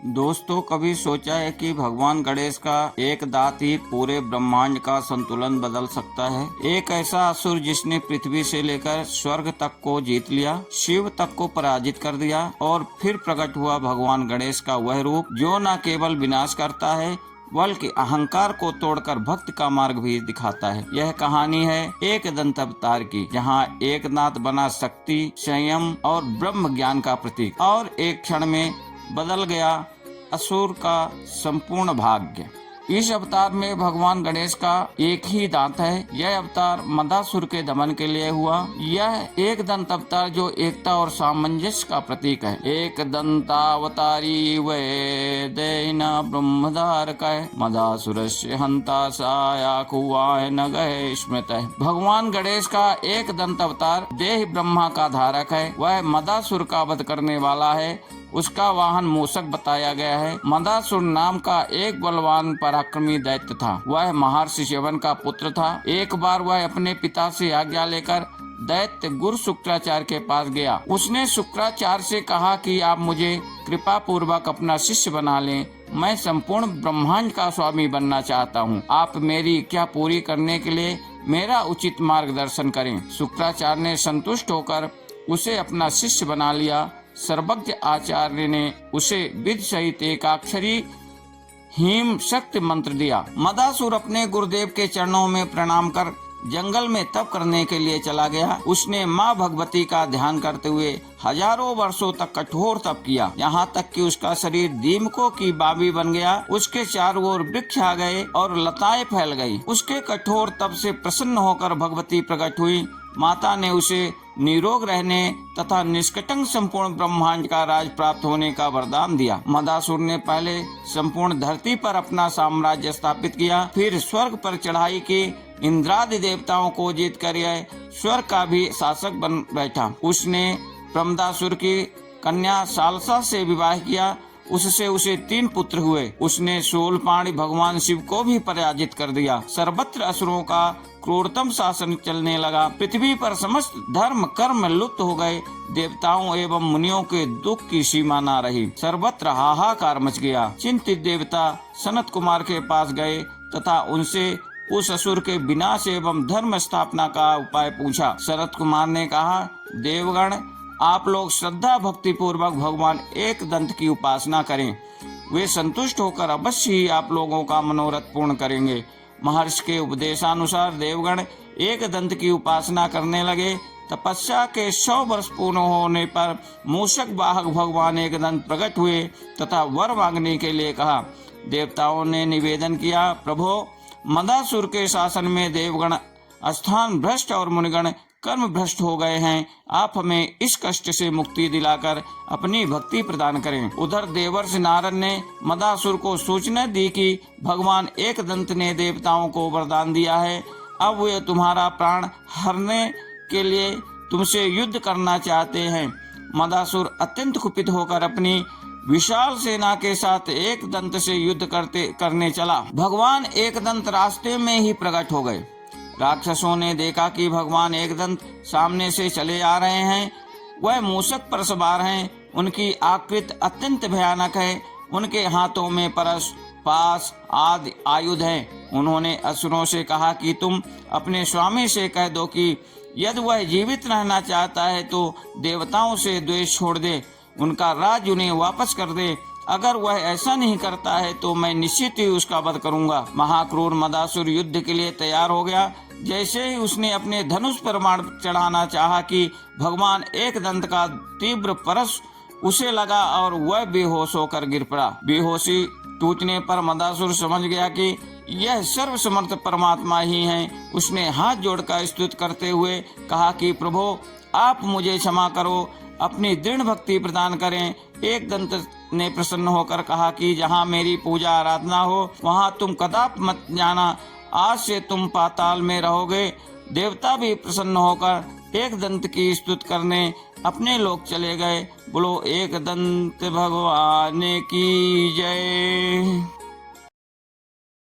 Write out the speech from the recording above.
दोस्तों, कभी सोचा है कि भगवान गणेश का एक दांत ही पूरे ब्रह्मांड का संतुलन बदल सकता है। एक ऐसा असुर जिसने पृथ्वी से लेकर स्वर्ग तक को जीत लिया, शिव तक को पराजित कर दिया और फिर प्रकट हुआ भगवान गणेश का वह रूप जो न केवल विनाश करता है बल्कि अहंकार को तोड़कर भक्त का मार्ग भी दिखाता है। यह कहानी है एक दंत अवतार की, जहाँ एक दांत बना शक्ति, संयम और ब्रह्म ज्ञान का प्रतीक और एक क्षण में बदल गया असुर का संपूर्ण भाग्य। इस अवतार में भगवान गणेश का एक ही दांत है। यह अवतार मदासुर के दमन के लिए हुआ। यह एक दंत अवतार जो एकता और सामंजस्य का प्रतीक है। एक दंतावतारी वे देना ब्रह्मधारक मदासुरस्य हंता साया कुवाय न गए स्मृत। भगवान गणेश का एक दंत अवतार देह ब्रह्मा का धारक है। वह मदासुर का वध करने वाला है। उसका वाहन मूषक बताया गया है। मदासुर नाम का एक बलवान पराक्रमी दैत्य था। वह महर्षि च्यवन का पुत्र था। एक बार वह अपने पिता से आज्ञा लेकर दैत्य गुरु शुक्राचार्य के पास गया। उसने शुक्राचार्य से कहा कि आप मुझे कृपा पूर्वक अपना शिष्य बना लें। मैं संपूर्ण ब्रह्मांड का स्वामी बनना चाहता हूँ। आप मेरी इच्छा पूरी करने के लिए मेरा उचित मार्गदर्शन करें। शुक्राचार्य ने संतुष्ट होकर उसे अपना शिष्य बना लिया। सर्वज्ञ आचार्य ने उसे विद सहित एकाक्षरी हीम शक्ति मंत्र दिया। मदासुर अपने गुरुदेव के चरणों में प्रणाम कर जंगल में तप करने के लिए चला गया। उसने माँ भगवती का ध्यान करते हुए हजारों वर्षों तक कठोर तप किया, यहाँ तक कि उसका शरीर दीमकों की बाबी बन गया। उसके चारों ओर वृक्ष आ गए और लताएं फैल गई। उसके कठोर तप से प्रसन्न होकर भगवती प्रकट हुई। माता ने उसे निरोग रहने तथा निष्कटंक संपूर्ण ब्रह्मांड का राज प्राप्त होने का वरदान दिया। मदासुर ने पहले संपूर्ण धरती पर अपना साम्राज्य स्थापित किया, फिर स्वर्ग पर चढ़ाई की। इंद्रादि देवताओं को जीत कर यह स्वर्ग का भी शासक बन बैठा। उसने प्रमदासुर की कन्या सालसा से विवाह किया। उससे उसे 3 पुत्र हुए। उसने शूलपाणि भगवान शिव को भी पराजित कर दिया। सर्वत्र असुरों का क्रूरतम शासन चलने लगा। पृथ्वी पर समस्त धर्म कर्म लुप्त हो गए। देवताओं एवं मुनियों के दुख की सीमा न रही। सर्वत्र हाहाकार मच गया। चिंतित देवता सनत कुमार के पास गए तथा उनसे उस असुर के विनाश एवं धर्म स्थापना का उपाय पूछा। सनत कुमार ने कहा, देवगण, आप लोग श्रद्धा भक्ति पूर्वक भगवान एक दंत की उपासना करें। वे संतुष्ट होकर अवश्य ही आप लोगों का मनोरथ पूर्ण करेंगे। महर्षि के उपदेशानुसार देवगण एक दंत की उपासना करने लगे। तपस्या के 100 वर्ष पूर्ण होने पर मूषक वाहक भगवान एक दंत प्रकट हुए तथा वर मांगने के लिए कहा। देवताओं ने निवेदन किया, प्रभो, मदासुर के शासन में देवगण स्थान भ्रष्ट और मुनिगण कर्म भ्रष्ट हो गए हैं। आप हमें इस कष्ट से मुक्ति दिलाकर अपनी भक्ति प्रदान करें। उधर देवर्षि नारद ने मदासुर को सूचना दी कि भगवान एक दंत ने देवताओं को वरदान दिया है। अब वे तुम्हारा प्राण हरने के लिए तुमसे युद्ध करना चाहते हैं। मदासुर अत्यंत कुपित होकर अपनी विशाल सेना के साथ एक दंत से युद्ध करने चला। भगवान एक दंत रास्ते में ही प्रकट हो गए। राक्षसों ने देखा कि भगवान एकदंत सामने से चले आ रहे हैं। वह मूषक पर सवार हैं। उनकी आकृति अत्यंत भयानक है। उनके हाथों में परश, पास आदि आयुध हैं। उन्होंने असुरों से कहा कि तुम अपने स्वामी से कह दो कि यदि वह जीवित रहना चाहता है तो देवताओं से द्वेष छोड़ दे, उनका राज उन्हें वापस कर दे। अगर वह ऐसा नहीं करता है तो मैं निश्चित ही उसका वध करूंगा। महाक्रूर मदासुर युद्ध के लिए तैयार हो गया। जैसे ही उसने अपने धनुष पर बाण चढ़ाना चाहा कि भगवान एक दंत का तीव्र परश उसे लगा और वह बेहोश होकर गिर पड़ा। बेहोशी टूटने पर मदासुर समझ गया कि यह सर्वसमर्थ परमात्मा ही हैं। उसने हाथ जोड़कर स्तुति करते हुए कहा कि प्रभो, आप मुझे क्षमा करो, अपनी दृढ़ भक्ति प्रदान करें। एक दंत ने प्रसन्न होकर कहा कि जहाँ मेरी पूजा आराधना हो वहाँ तुम कदापि मत जाना। आज से तुम पाताल में रहोगे। देवता भी प्रसन्न होकर एक दंत की स्तुति करने अपने लोक चले गए। बोलो एक दंत भगवान की जय।